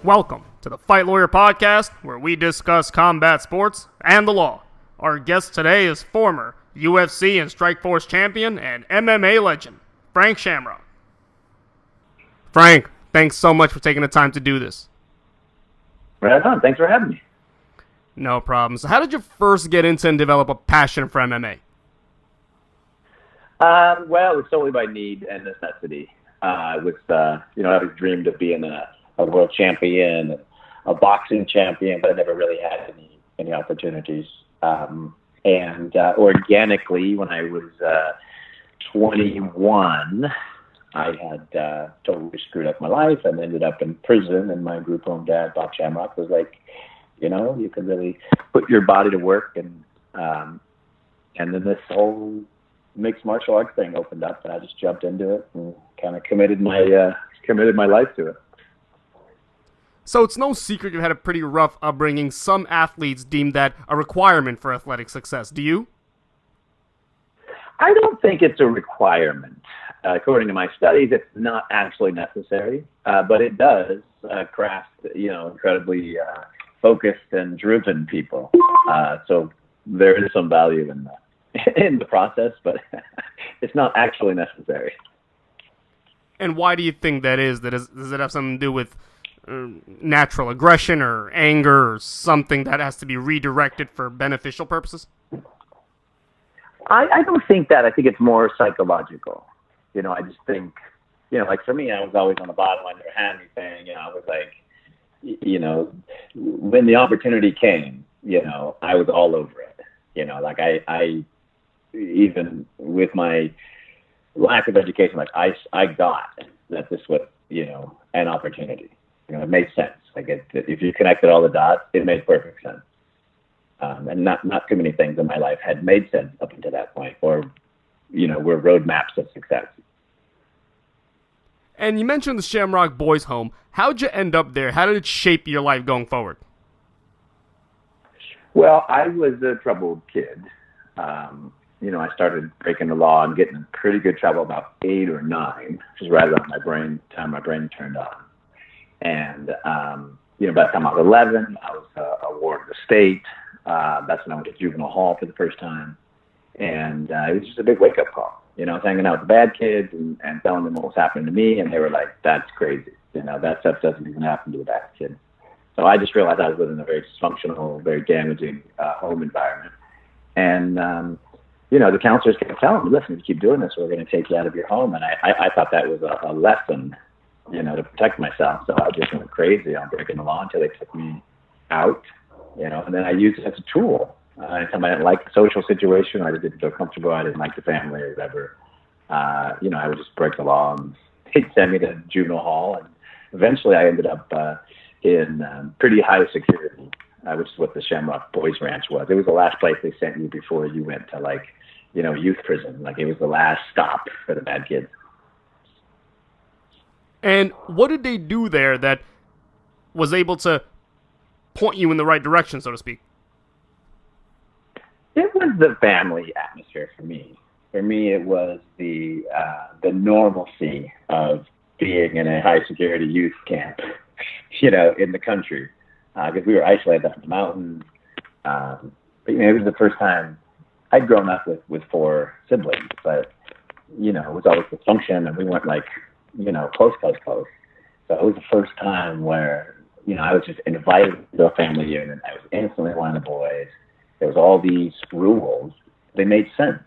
Welcome to the Fight Lawyer Podcast, where we discuss combat sports and the law. Our guest today is former UFC and Strikeforce champion and MMA legend, Frank Shamrock. Frank, thanks so much for taking the time to do this. Right on. Thanks for having me. No problem. So how did you first get into and develop a passion for MMA? Well, it was solely by need and necessity. I always dreamed of being a world champion, a boxing champion, but I never really had any opportunities. Organically, when I was 21, I had totally screwed up my life and ended up in prison. And my group home dad, Bob Shamrock, was like, you can really put your body to work. And then this whole mixed martial arts thing opened up, and I just jumped into it and kind of committed my life to it. So it's no secret you had a pretty rough upbringing. Some athletes deem that a requirement for athletic success. Do you? I don't think it's a requirement. According to my studies, it's not actually necessary, but it does craft, incredibly focused and driven people. So there is some value in the process, but it's not actually necessary. And why do you think that is? Does it have something to do with natural aggression or anger or something that has to be redirected for beneficial purposes? I don't think that. I think it's more psychological. I just think, like for me, I was always on the bottom. I never had anything. I was like, when the opportunity came, I was all over it. Like I even with my lack of education, like I got that this was, an opportunity. It made sense. Like if you connected all the dots, it made perfect sense. And not too many things in my life had made sense up until that point, or, were roadmaps of success. And you mentioned the Shamrock Boys Home. How'd you end up there? How did it shape your life going forward? Well, I was a troubled kid. I started breaking the law and getting in pretty good trouble about 8 or 9, which is right around my brain turned on. And, by the time I was 11, I was awarded a state. That's when I went to juvenile hall for the first time. And it was just a big wake-up call. I was hanging out with the bad kids and telling them what was happening to me, and they were like, that's crazy. That stuff doesn't even happen to the bad kid. So I just realized I was living in a very dysfunctional, very damaging home environment. And, the counselors kept telling me, listen, if you keep doing this, we're going to take you out of your home. And I thought that was a lesson, to protect myself. So I just went crazy on breaking the law until they took me out, and then I used it as a tool. Anytime I didn't like the social situation, I didn't feel comfortable, I didn't like the family or whatever, I would just break the law and they'd send me to juvenile hall. And eventually I ended up in pretty high security, which is what the Shamrock Boys Ranch was. It was the last place they sent you before you went to youth prison. Like it was the last stop for the bad kids. And what did they do there that was able to point you in the right direction, so to speak? It was the family atmosphere for me. For me, it was the normalcy of being in a high security youth camp, in the country, because we were isolated up in the mountains. But it was the first time I'd grown up with 4 siblings, but it was always dysfunction, and we weren't close. So it was the first time where I was just invited to a family unit. I was instantly one of the boys. There was all these rules. They made sense,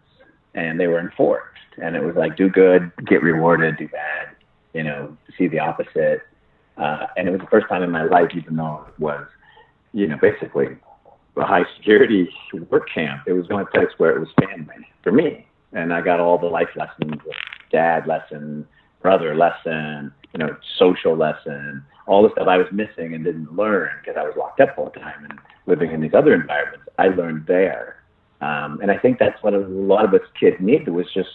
and they were enforced. And it was like, do good, get rewarded, do bad, see the opposite. And it was the first time in my life, even though it was, basically a high security work camp, it was the only place where it was family for me. And I got all the life lessons, dad lesson, brother lesson, social lesson, all the stuff I was missing and didn't learn because I was locked up all the time and living in these other environments. I learned there. And I think that's what a lot of us kids needed, was just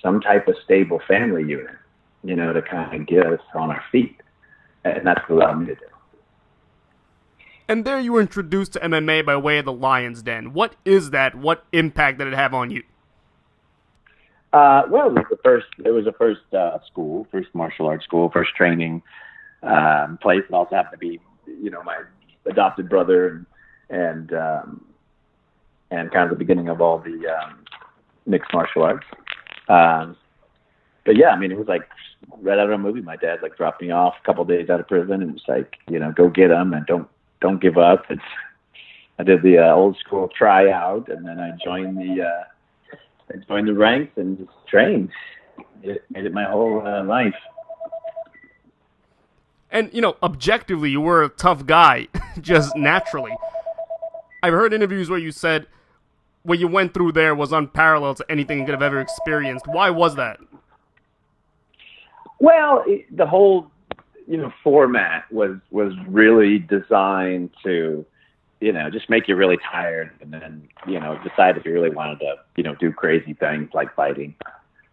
some type of stable family unit, to kind of get us on our feet. And that's what allowed me to do. And there you were introduced to MMA by way of the Lion's Den. What is that? What impact did it have on you? Well, it was the first school, first martial arts school, first training place. It also happened to be, my adopted brother and kind of the beginning of all the mixed martial arts. But yeah, I mean, it was like right out of a movie. My dad like dropped me off a couple of days out of prison and was like, go get them and don't give up. I did the old school tryout, and then I joined the ranks and just trained. Made it my whole life. And, objectively, you were a tough guy, just naturally. I've heard interviews where you said what you went through there was unparalleled to anything you could have ever experienced. Why was that? Well, the whole, format was really designed to, just make you really tired and then, decide if you really wanted to, do crazy things like fighting.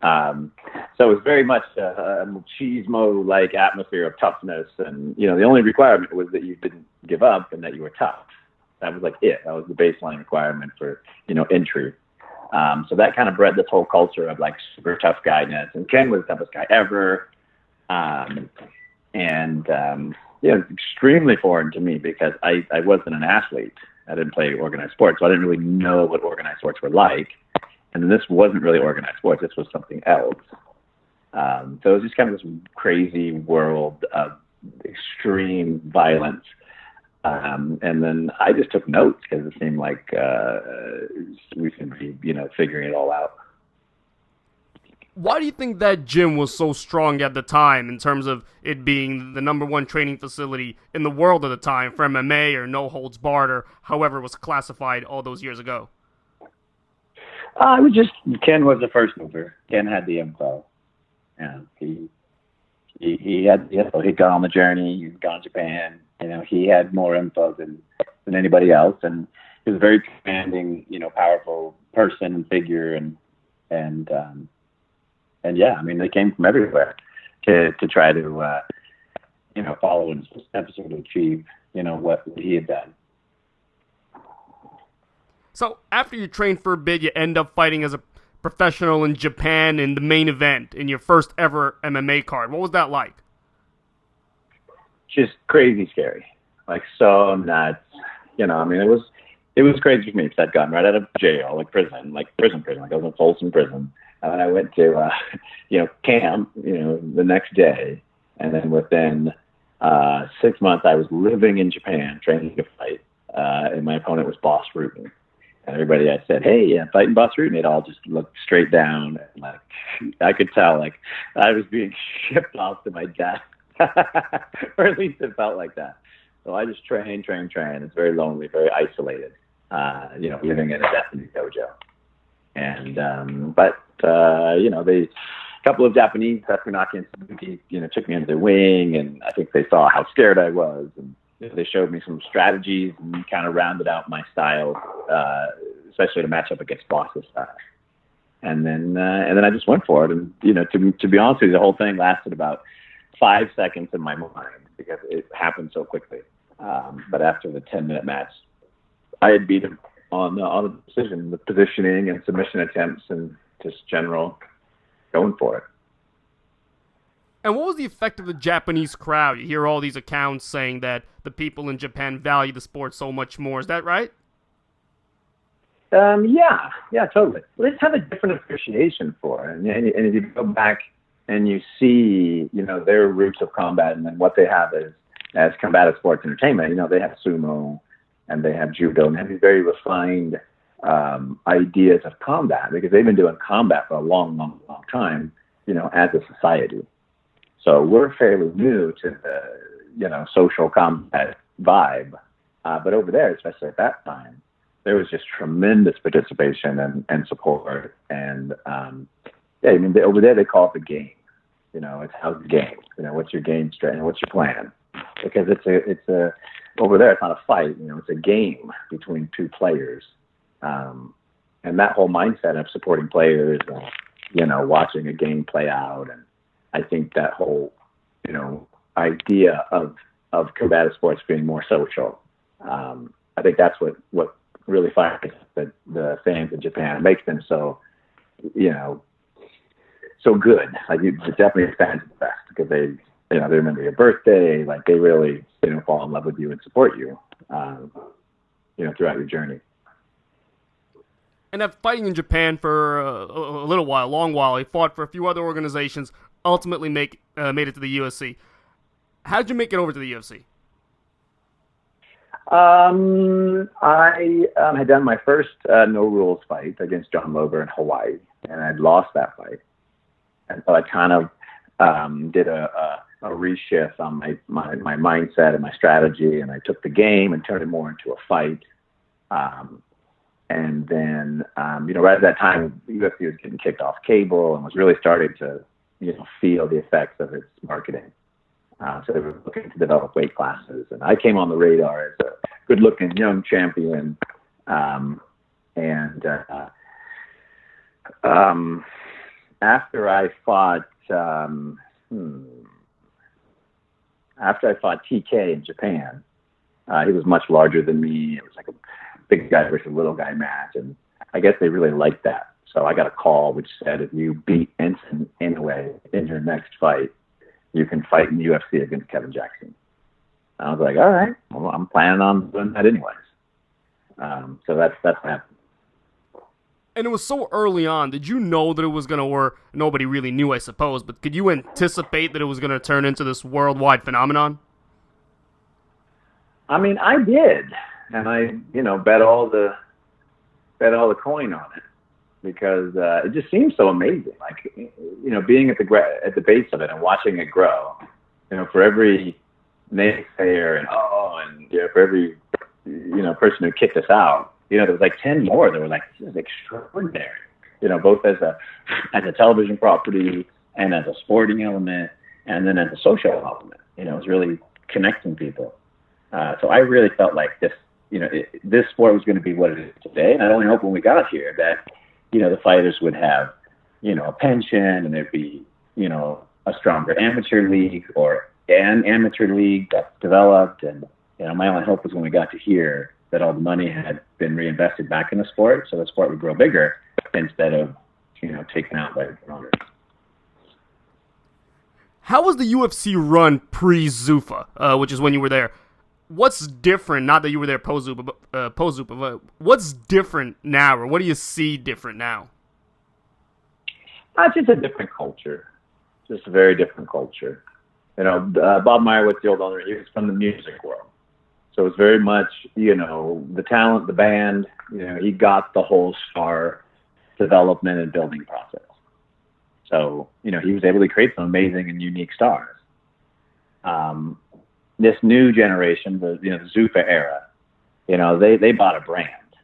So it was very much a machismo-like atmosphere of toughness. And, the only requirement was that you didn't give up and that you were tough. That was like it. That was the baseline requirement for, entry. So that kind of bred this whole culture of like super tough guyness. And Ken was the toughest guy ever. It's extremely foreign to me because I wasn't an athlete. I didn't play organized sports, so I didn't really know what organized sports were like. And this wasn't really organized sports. This was something else. So it was just kind of this crazy world of extreme violence. And then I just took notes because it seemed like we seemed to be, figuring it all out. Why do you think that gym was so strong at the time in terms of it being the number one training facility in the world at the time for MMA or no holds barred or however it was classified all those years ago? It was just Ken was the first mover. Ken had the info. He had the info. He'd gone on the journey. He'd gone to Japan. He had more info than anybody else, and he was a very commanding, powerful person and figure, and yeah, I mean, they came from everywhere to try to follow in his footsteps or to achieve what he had done. So after you trained for a bit, you end up fighting as a professional in Japan in the main event in your first ever MMA card. What was that like? Just crazy scary, like so nuts. I mean, it was crazy for me because I'd gotten right out of jail, like prison. Like I was in Folsom Prison, and then I went to camp, the next day, and then within 6 months, I was living in Japan training to fight, and my opponent was Boss Rutan. And everybody I said, hey, yeah, fighting Boss Rutan, they'd all just look straight down. And like, I could tell, like, I was being shipped off to my death. Or at least it felt like that. So I just train. It's very lonely, very isolated, living in a Japanese dojo. And, a couple of Japanese, Tatsunaki and Suzuki, took me under their wing. And I think they saw how scared I was. And they showed me some strategies and kind of rounded out my style, especially to match up against Boss's style. And then I just went for it. And, to be honest with you, the whole thing lasted about 5 seconds in my mind because it happened so quickly. But after the 10-minute match, I had beat him on the decision, the positioning and submission attempts and just general going for it. And what was the effect of the Japanese crowd? You hear all these accounts saying that the people in Japan value the sport so much more. Is that right? Yeah, totally. Well, they just have a different appreciation for it. And if you go back and you see, their roots of combat and then what they have as combative sports entertainment, they have sumo and they have judo and they have these very refined ideas of combat because they've been doing combat for a long, long, long time, as a society. So we're fairly new to the, social combat vibe. But over there, especially at that time, there was just tremendous participation and support. And, over there, they call it the game. It's how's the game? What's your game strategy? What's your plan? Because over there, it's not a fight. It's a game between two players. And that whole mindset of supporting players and, watching a game play out and, I think that whole, idea of combative sports being more social. I think that's what really fires the fans in Japan, makes them so, so good. Like, it's definitely fans the best because they remember your birthday. Like they really, fall in love with you and support you, throughout your journey. And after fighting in Japan for a little while, long while, he fought for a few other organizations, ultimately made it to the UFC. How did you make it over to the UFC? I had done my first no rules fight against John Lober in Hawaii, and I'd lost that fight. And so I kind of did a reshift on my mindset and my strategy, and I took the game and turned it more into a fight. And then, right at that time, UFC was getting kicked off cable and was really starting to, feel the effects of its marketing. So they were looking to develop weight classes, and I came on the radar as a good-looking young champion. After I fought TK in Japan, he was much larger than me. It was like a big guy versus little guy match, and I guess they really liked that. So I got a call which said, if you beat Ensign Inoue in your next fight, you can fight in the UFC against Kevin Jackson. I was like, all right, well, I'm planning on doing that anyways. So that's what happened. And it was so early on. Did you know that it was going to work? Nobody really knew, I suppose, but could you anticipate that it was going to turn into this worldwide phenomenon? I mean, I did, and I, bet all the coin on it, because it just seems so amazing. Like, being at the base of it and watching it grow. For every naysayer and for every person who kicked us out, there was like 10 more that were like, this is extraordinary. Both as a television property and as a sporting element, and then as a social element. It was really connecting people. So I really felt like this, this sport was going to be what it is today. And I only hope when we got here that, the fighters would have, a pension, and there'd be, a stronger amateur league or an amateur league that's developed. And, my only hope was when we got to here that all the money had been reinvested back in the sport, so the sport would grow bigger instead of, taken out by the promoters. How was the UFC run pre-Zuffa, which is when you were there? What's different, not that you were there post-Zuffa, but what's different now, or what do you see different now? It's just a different culture. Just a very different culture. Bob Meyerowitz, the old owner, he was from the music world. So it's very much, the talent, the band, he got the whole star development and building process. So, he was able to create some amazing and unique stars. This new generation, the Zuffa era, they bought a brand,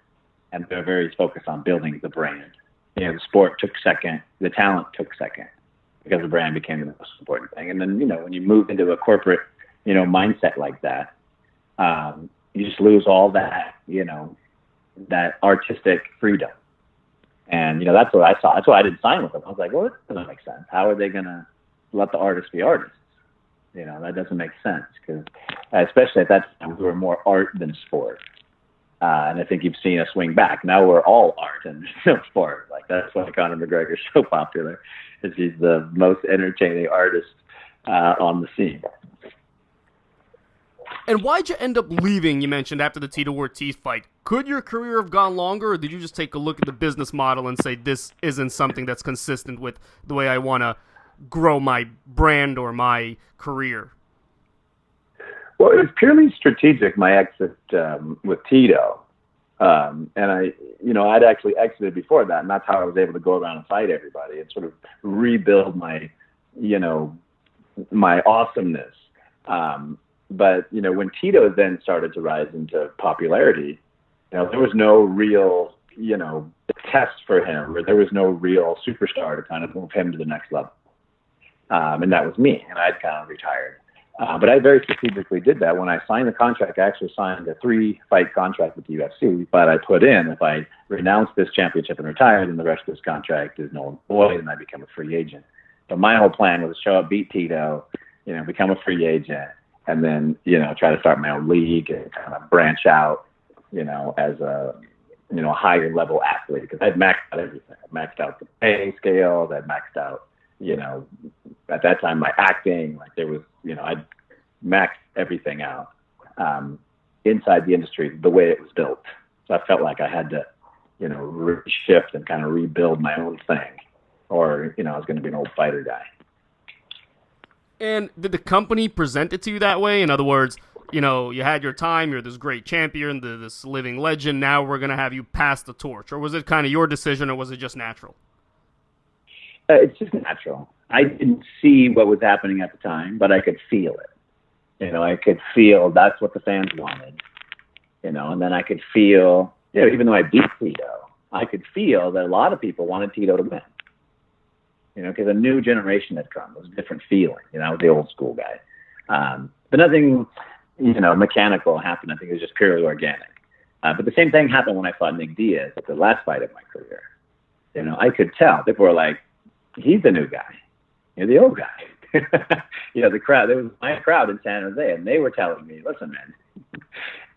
and they're very focused on building the brand. The sport took second, the talent took second, because the brand became the most important thing. And then, when you move into a corporate, mindset like that, you just lose all that, that artistic freedom. And, that's what I saw. That's why I didn't sign with them. I was like, well, this doesn't make sense. How are they going to let the artists be artists? That doesn't make sense, because especially at that time, we were more art than sport. And I think you've seen us swing back. Now we're all art and no sport. Like, that's why Conor McGregor's so popular, is he's the most entertaining artist on the scene. And why'd you end up leaving, you mentioned, after the Tito Ortiz fight? Could your career have gone longer, or did you just take a look at the business model and say, this isn't something that's consistent with the way I want to grow my brand or my career? Well, it was purely strategic, my exit with Tito. And I'd actually exited before that, and that's how I was able to go around and fight everybody and sort of rebuild my, my awesomeness. But, when Tito then started to rise into popularity, there was no real, test for him, or there was no real superstar to kind of move him to the next level. And that was me, and I'd kind of retired. But I very strategically did that. When I signed the contract, I actually signed a 3-fight contract with the UFC, but I put in, if I renounce this championship and retire, then the rest of this contract is null and void, and I become a free agent. So my whole plan was to show up, beat Tito, become a free agent, and then, try to start my own league and kind of branch out, as a, higher level athlete, because I'd maxed out everything. I maxed out the pay scales, I'd maxed out, at that time, my acting, like there was, I'd maxed everything out inside the industry, the way it was built. So I felt like I had to, shift and kind of rebuild my own thing, or, I was going to be an old fighter guy. And did the company present it to you that way? In other words, you had your time, you're this great champion, this living legend, now we're going to have you pass the torch. Or was it kind of your decision, or was it just natural? It's just natural. I didn't see what was happening at the time, but I could feel it. I could feel that's what the fans wanted. And then I could feel, even though I beat Tito, I could feel that a lot of people wanted Tito to win. Because a new generation had come. It was a different feeling. I was the old school guy. But nothing, mechanical happened. I think it was just purely organic. But the same thing happened when I fought Nick Diaz at the last fight of my career. I could tell. People were like, he's the new guy. You're the old guy. The crowd, there was my crowd in San Jose, and they were telling me, listen,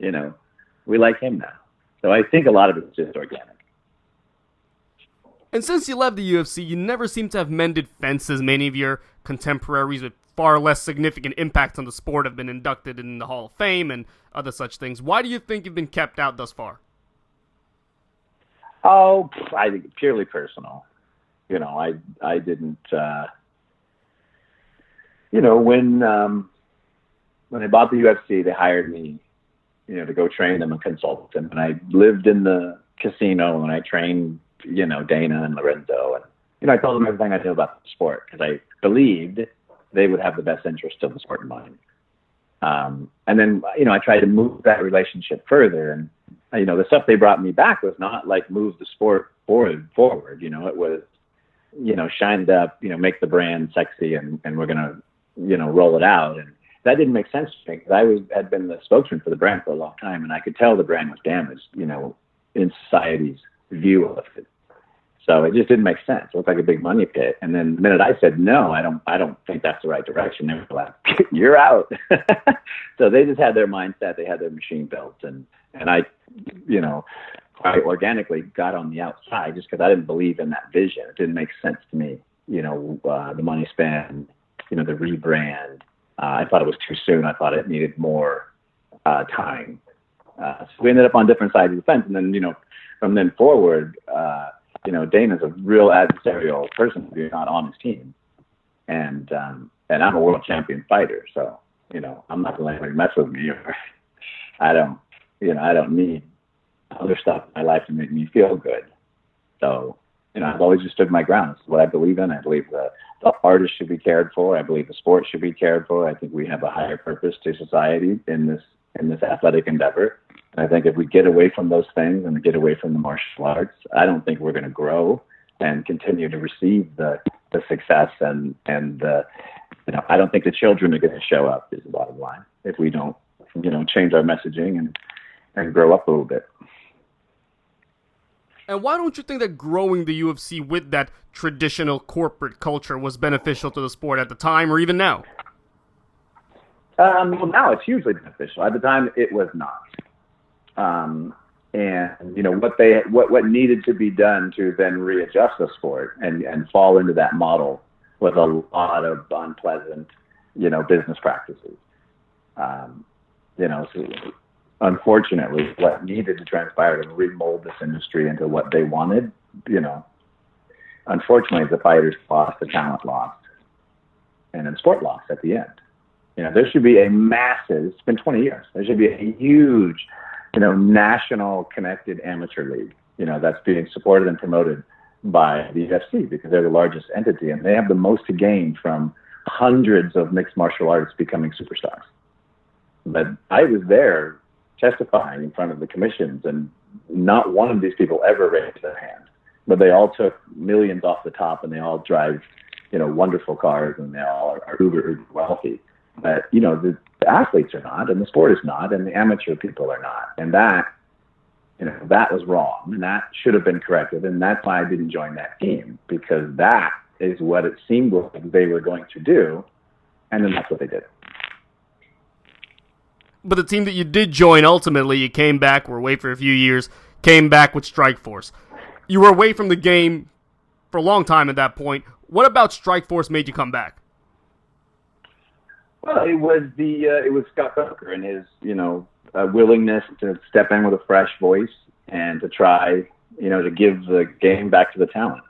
man, we like him now. So I think a lot of it's just organic. And since you left the UFC, you never seem to have mended fences. Many of your contemporaries with far less significant impact on the sport have been inducted in the Hall of Fame and other such things. Why do you think you've been kept out thus far? Oh, I think purely personal. I didn't, when I bought the UFC, they hired me, to go train them and consult them. And I lived in the casino and I trained, Dana and Lorenzo. And, I told them everything I knew about the sport because I believed they would have the best interest of the sport in mind. And then, I tried to move that relationship further. And, the stuff they brought me back was not like move the sport forward. It was, shine it up, make the brand sexy and we're going to, roll it out. And that didn't make sense to me because had been the spokesman for the brand for a long time. And I could tell the brand was damaged, in society's view of it. So it just didn't make sense. It looked like a big money pit. And then the minute I said, no, I don't think that's the right direction, they were like, you're out. So they just had their mindset. They had their machine built. And I, quite organically got on the outside just because I didn't believe in that vision. It didn't make sense to me. The money spent, the rebrand. I thought it was too soon. I thought it needed more time. So we ended up on different sides of the fence. And then, from then forward, Dana's a real adversarial person if you're not on his team. And I'm a world champion fighter. So, I'm not going to let anybody mess with me. Or I don't need other stuff in my life to make me feel good. So, I've always just stood my ground. It's what I believe in. I believe the artist should be cared for. I believe the sport should be cared for. I think we have a higher purpose to society in this athletic endeavor. And I think if we get away from those things and get away from the martial arts, I don't think we're going to grow and continue to receive the success and the, I don't think the children are going to show up is the bottom line if we don't, change our messaging and grow up a little bit. And why don't you think that growing the UFC with that traditional corporate culture was beneficial to the sport at the time or even now? Well, now it's hugely beneficial. At the time, it was not. And what needed to be done to then readjust the sport and fall into that model was a lot of unpleasant, business practices. So unfortunately, what needed to transpire to remold this industry into what they wanted, unfortunately, the fighters lost, the talent lost, and then sport lost at the end. There should be a massive, it's been 20 years, there should be a huge, national connected amateur league, that's being supported and promoted by the UFC because they're the largest entity and they have the most to gain from hundreds of mixed martial artists becoming superstars. But I was there testifying in front of the commissions and not one of these people ever raised their hand, but they all took millions off the top and they all drive, wonderful cars and they all are uber wealthy. But, the athletes are not, and the sport is not, and the amateur people are not. And that, that was wrong, and that should have been corrected. And that's why I didn't join that team, because that is what it seemed like they were going to do, and then that's what they did. But the team that you did join, ultimately, you came back, were away for a few years, came back with Strikeforce. You were away from the game for a long time at that point. What about Strikeforce made you come back? Well, it was Scott Coker and his willingness to step in with a fresh voice and to try to give the game back to the talent.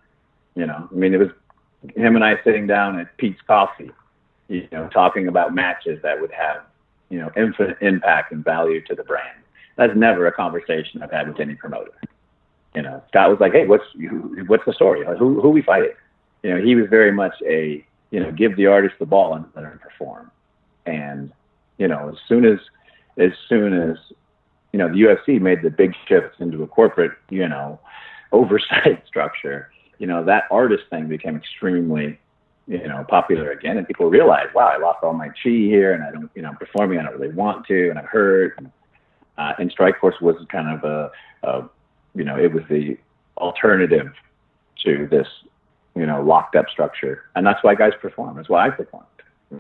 I mean, it was him and I sitting down at Pete's Coffee, talking about matches that would have infinite impact and value to the brand. That's never a conversation I've had with any promoter. Scott was like, "Hey, what's the story? Like, who are we fighting?" He was very much a give the artist the ball and let him perform. And as soon as the UFC made the big shifts into a corporate oversight structure, that artist thing became extremely popular again, and people realized, wow, I lost all my chi here, and I don't I'm performing, I don't really want to, and I'm hurt. And Strikeforce was kind of it was the alternative to this locked up structure, and that's why guys perform. That's why I performed.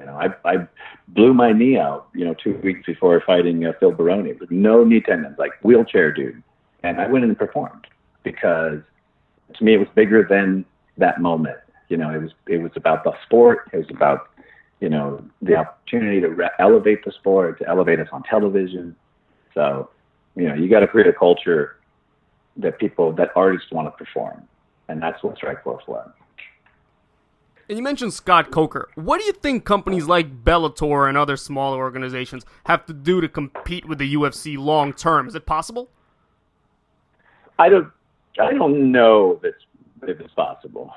I blew my knee out 2 weeks before fighting Phil Baroni with no knee tendons, like wheelchair dude, and I went in and performed because to me it was bigger than that moment. It was about the sport. It was about the opportunity to elevate the sport, to elevate us on television. So you got to create a culture that artists want to perform, and that's what Strikeforce was. And you mentioned Scott Coker. What do you think companies like Bellator and other smaller organizations have to do to compete with the UFC long term? Is it possible? I don't know if it's possible.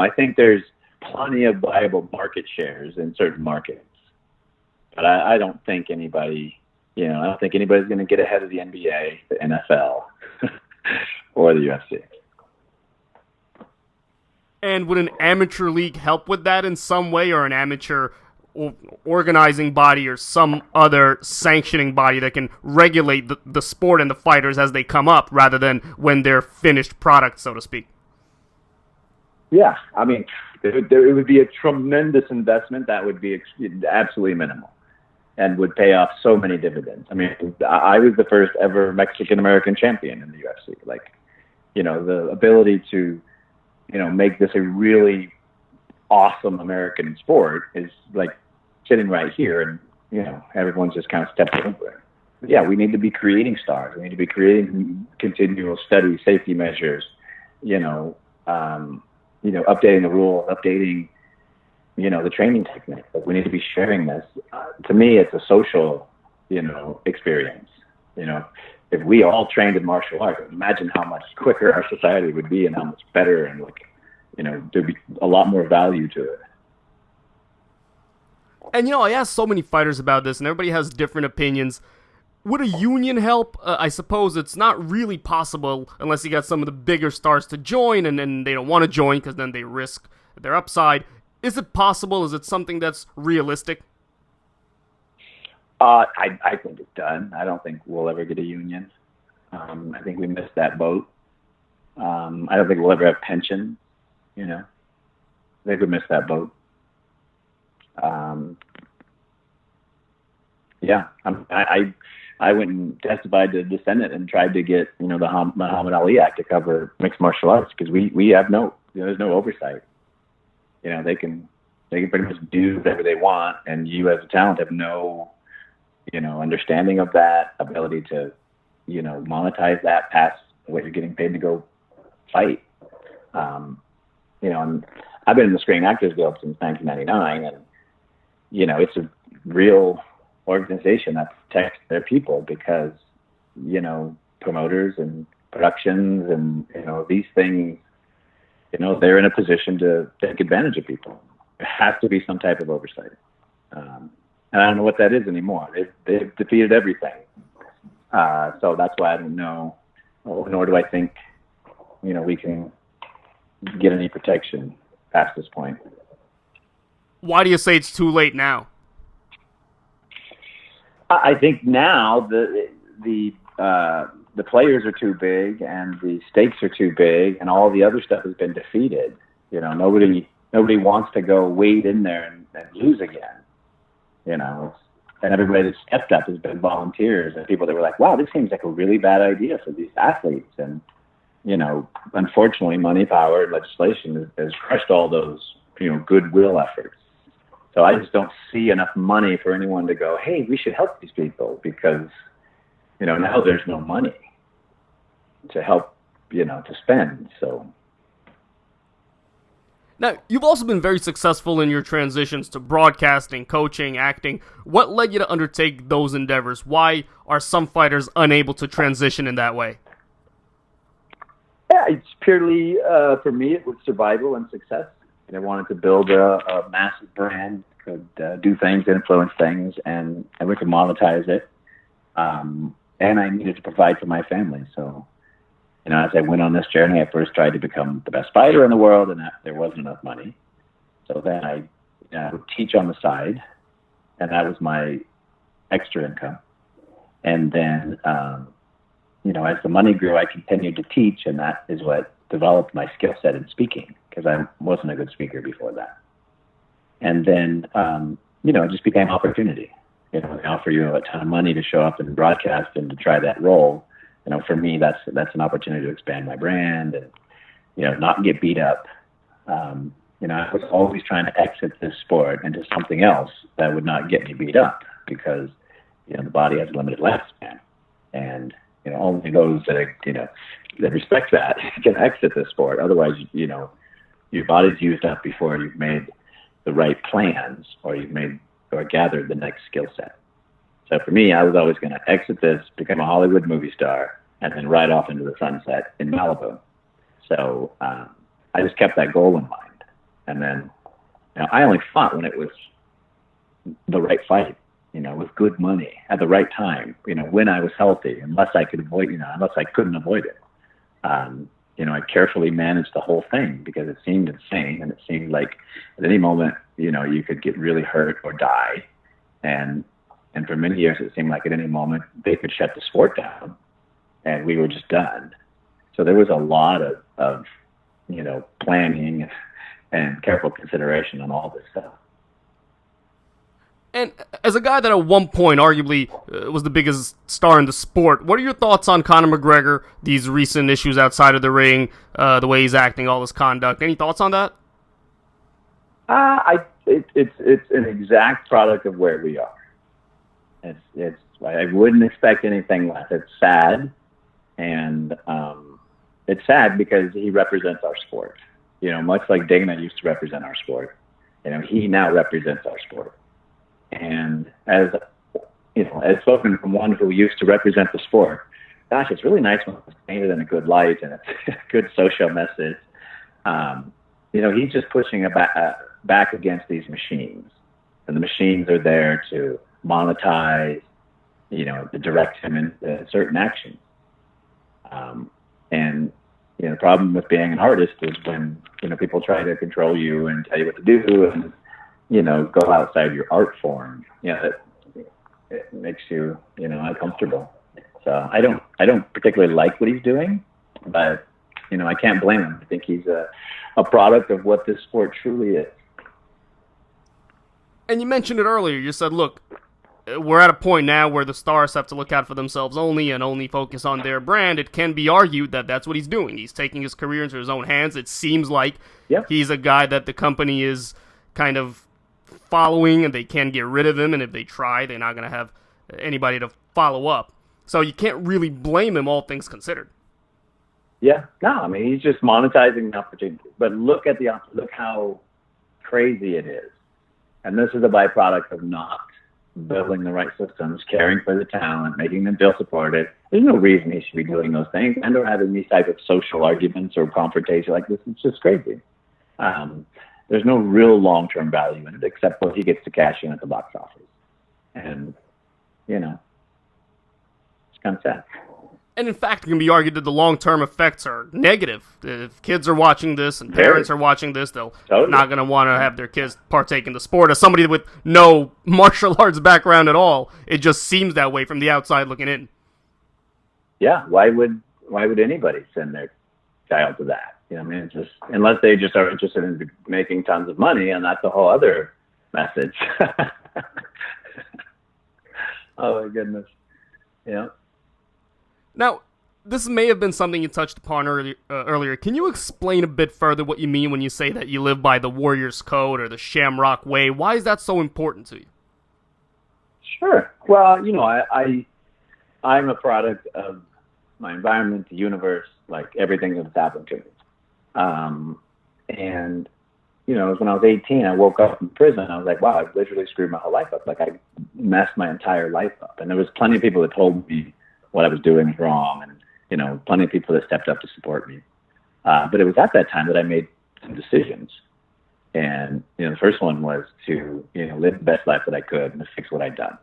I think there's plenty of viable market shares in certain markets, but I don't think anybody's going to get ahead of the NBA, the NFL, or the UFC. And would an amateur league help with that in some way, or an amateur organizing body or some other sanctioning body that can regulate the sport and the fighters as they come up rather than when they're finished products, so to speak? Yeah, I mean, it would be a tremendous investment that would be absolutely minimal and would pay off so many dividends. I mean, I was the first ever Mexican-American champion in the UFC. Like, the ability to make this a really awesome American sport is like sitting right here, and everyone's just kind of stepping over it. But yeah, we need to be creating stars. We need to be creating continual steady safety measures. Updating the rules, updating the training technique. Like, we need to be sharing this. To me, it's a social experience. If we all trained in martial arts, imagine how much quicker our society would be and how much better, and there'd be a lot more value to it. And I asked so many fighters about this, and everybody has different opinions. Would a union help? I suppose it's not really possible unless you got some of the bigger stars to join, and then they don't want to join because then they risk their upside. Is it possible? Is it something that's realistic? I think it's done. I don't think we'll ever get a union. I think we missed that boat. I don't think we'll ever have pensions. I think we missed that boat. I went and testified to the Senate and tried to get the Muhammad Ali Act to cover mixed martial arts because we have there's no oversight. They can pretty much do whatever they want, and you as a talent have no understanding of that, ability to monetize that past what you're getting paid to go fight. And I've been in the Screen Actors Guild since 1999, and it's a real organization that protects their people because promoters and productions and these things, they're in a position to take advantage of people. There has to be some type of oversight, and I don't know what that is anymore. They've defeated everything, so that's why I don't know, nor do I think we can get any protection past this point. Why do you say it's too late now? I think now the players are too big and the stakes are too big and all the other stuff has been defeated. Nobody wants to go wade in there and lose again. And everybody that stepped up has been volunteers and people that were like, wow, this seems like a really bad idea for these athletes. And, unfortunately, money, power, and legislation has crushed all those goodwill efforts. So I just don't see enough money for anyone to go, hey, we should help these people, because, now there's no money to help, to spend. So. Now, you've also been very successful in your transitions to broadcasting, coaching, acting. What led you to undertake those endeavors? Why are some fighters unable to transition in that way? Yeah, it's purely, for me, it was survival and success. I wanted to build a massive brand, could do things, influence things, and we could monetize it. And I needed to provide for my family. So, as I went on this journey, I first tried to become the best fighter in the world, and there wasn't enough money. So then I would teach on the side, and that was my extra income. And then, as the money grew, I continued to teach, and that is what developed my skill set in speaking, because I wasn't a good speaker before that. And then, it just became opportunity. They offer you a ton of money to show up and broadcast and to try that role. For me, that's an opportunity to expand my brand and, not get beat up. I was always trying to exit this sport into something else that would not get me beat up, because, the body has a limited lifespan. And, only those that, that respect that can exit this sport. Otherwise, your body's used up before you've made the right plans or gathered the next skill set. So for me, I was always going to exit this, become a Hollywood movie star, and then ride off into the sunset in Malibu. So I just kept that goal in mind. And then I only fought when it was the right fight, with good money at the right time, when I was healthy, unless I couldn't avoid it. I carefully managed the whole thing, because it seemed insane, and it seemed like at any moment, you could get really hurt or die. And for many years, it seemed like at any moment they could shut the sport down, and we were just done. So there was a lot of planning and careful consideration on all this stuff. And as a guy that at one point arguably was the biggest star in the sport, what are your thoughts on Conor McGregor, these recent issues outside of the ring, the way he's acting, all this conduct? Any thoughts on that? It's an exact product of where we are. I wouldn't expect anything less. It's sad, and it's sad because he represents our sport. Much like Dana used to represent our sport. He now represents our sport. And as spoken from one who used to represent the sport, gosh, it's really nice when it's painted in a good light and it's a good social message. He's just pushing back against these machines, and the machines are there to monetize, to direct him in certain actions. And the problem with being an artist is when people try to control you and tell you what to do, and go outside your art form. It makes you uncomfortable. So I don't particularly like what he's doing, but I can't blame him. I think he's a product of what this sport truly is. And you mentioned it earlier. You said, look, we're at a point now where the stars have to look out for themselves only and only focus on their brand. It can be argued that that's what he's doing. He's taking his career into his own hands. It seems like he's a guy that the company is kind of following, and they can get rid of him, and if they try, they're not going to have anybody to follow up. So you can't really blame him, all things considered. Yeah, no, he's just monetizing the opportunity. But look how crazy it is. And this is a byproduct of not building the right systems, caring for the talent, making them feel supported. There's no reason he should be doing those things and or having these type of social arguments or confrontation like this. It's just crazy. There's no real long-term value in it except what he gets to cash in at the box office. And, it's kind of sad. And in fact, it can be argued that the long-term effects are negative. If kids are watching this and parents are watching this, they're not going to want to have their kids partake in the sport. As somebody with no martial arts background at all, it just seems that way from the outside looking in. Yeah, why would anybody send their child to that? It's just, unless they just are interested in making tons of money, and that's a whole other message. Oh my goodness. Yeah. Now, This may have been something you touched upon earlier. Can you explain a bit further what you mean when you say that you live by the Warriors Code or the Shamrock Way? Why is that so important to you? Sure. Well, I'm a product of my environment, the universe, like everything that's happened to me. And when I was 18, I woke up in prison. I was like, wow, I literally screwed my whole life up. Like, I messed my entire life up. And there was plenty of people that told me what I was doing was wrong, and plenty of people that stepped up to support me. But it was at that time that I made some decisions. And the first one was to live the best life that I could and to fix what I'd done.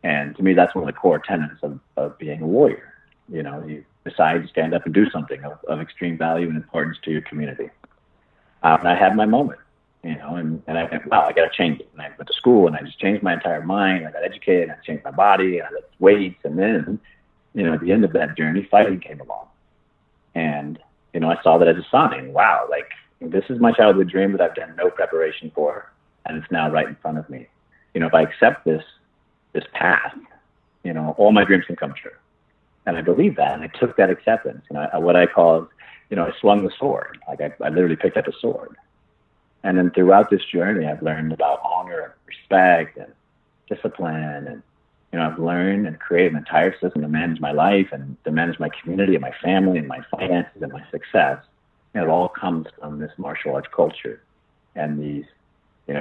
And to me, that's one of the core tenets of being a warrior. You decide to stand up and do something of extreme value and importance to your community. And I had my moment, and I went, wow, I got to change it. And I went to school, and I just changed my entire mind. I got educated, and I changed my body, and I lifted weights. And then, at the end of that journey, fighting came along. And, I saw that as a sign. Wow, like, this is my childhood dream that I've done no preparation for, and it's now right in front of me. If I accept this path, all my dreams can come true. And I believe that, and I took that acceptance. And what I call, I swung the sword. Like, I literally picked up a sword. And then throughout this journey, I've learned about honor and respect and discipline. And, I've learned and created an entire system to manage my life and to manage my community and my family and my finances and my success. And it all comes from this martial arts culture and these,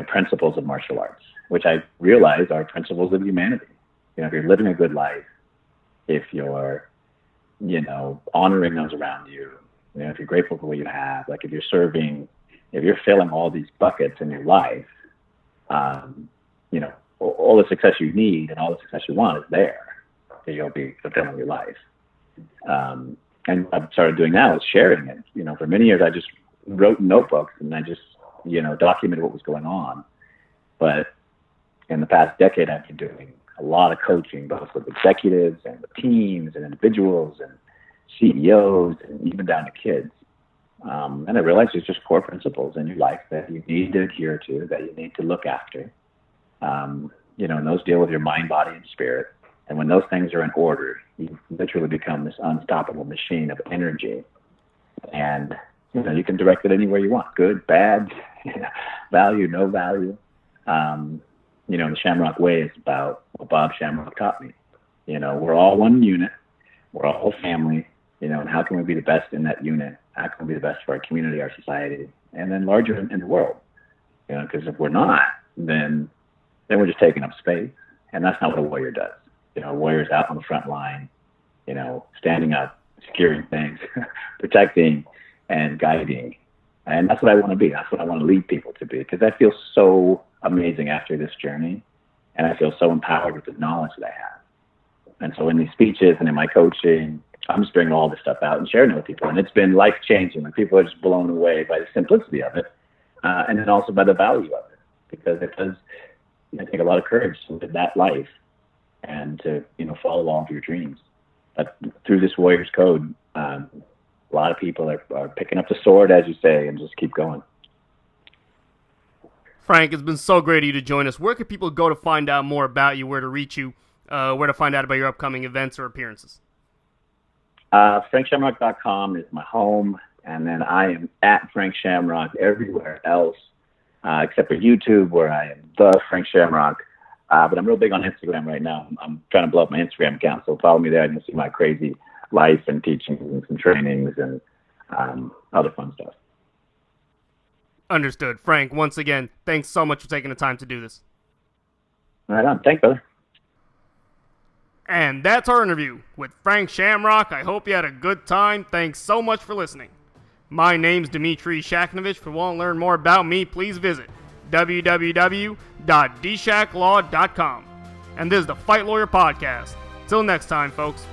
principles of martial arts, which I realize are principles of humanity. If you're living a good life, if you're, honoring those around you, if you're grateful for what you have, like if you're serving, if you're filling all these buckets in your life, all the success you need and all the success you want is there. So you'll be fulfilling your life. And what I've started doing now is sharing it. For many years, I just wrote notebooks and I just, documented what was going on. But in the past decade, I've been doing a lot of coaching, both with executives and with teams and individuals and CEOs and even down to kids. And I realized there's just core principles in your life that you need to adhere to, that you need to look after. And those deal with your mind, body, and spirit. And when those things are in order, you literally become this unstoppable machine of energy. And, you can direct it anywhere you want, good, bad, value, no value. The Shamrock Way is about what Bob Shamrock taught me. We're all one unit. We're all family, and how can we be the best in that unit? How can we be the best for our community, our society, and then larger in the world? Because if we're not, then we're just taking up space. And that's not what a warrior does. A warrior's out on the front line, standing up, securing things, protecting and guiding. And that's what I want to be. That's what I want to lead people to be, because I feel so amazing after this journey. And I feel so empowered with the knowledge that I have. And so in these speeches and in my coaching, I'm just bringing all this stuff out and sharing it with people. And it's been life-changing. Like, people are just blown away by the simplicity of it, and then also by the value of it. Because it does take a lot of courage to live that life and to, follow all of your dreams. But through this Warriors Code, a lot of people are picking up the sword, as you say, and just keep going. Frank, it's been so great of you to join us. Where can people go to find out more about you, where to reach you, where to find out about your upcoming events or appearances? FrankShamrock.com is my home, and then I am at Frank Shamrock everywhere else, except for YouTube, where I am the Frank Shamrock. But I'm real big on Instagram right now. I'm trying to blow up my Instagram account, so follow me there and you'll see my crazy life and teachings and some trainings and other fun stuff. Understood. Frank, once again, thanks so much for taking the time to do this. Right on. Thanks, brother. And that's our interview with Frank Shamrock. I hope you had a good time. Thanks so much for listening. My name's Dmitriy Shakhnevich. If you want to learn more about me, please visit www.dshacklaw.com. And this is the Fight Lawyer Podcast. Till next time, folks.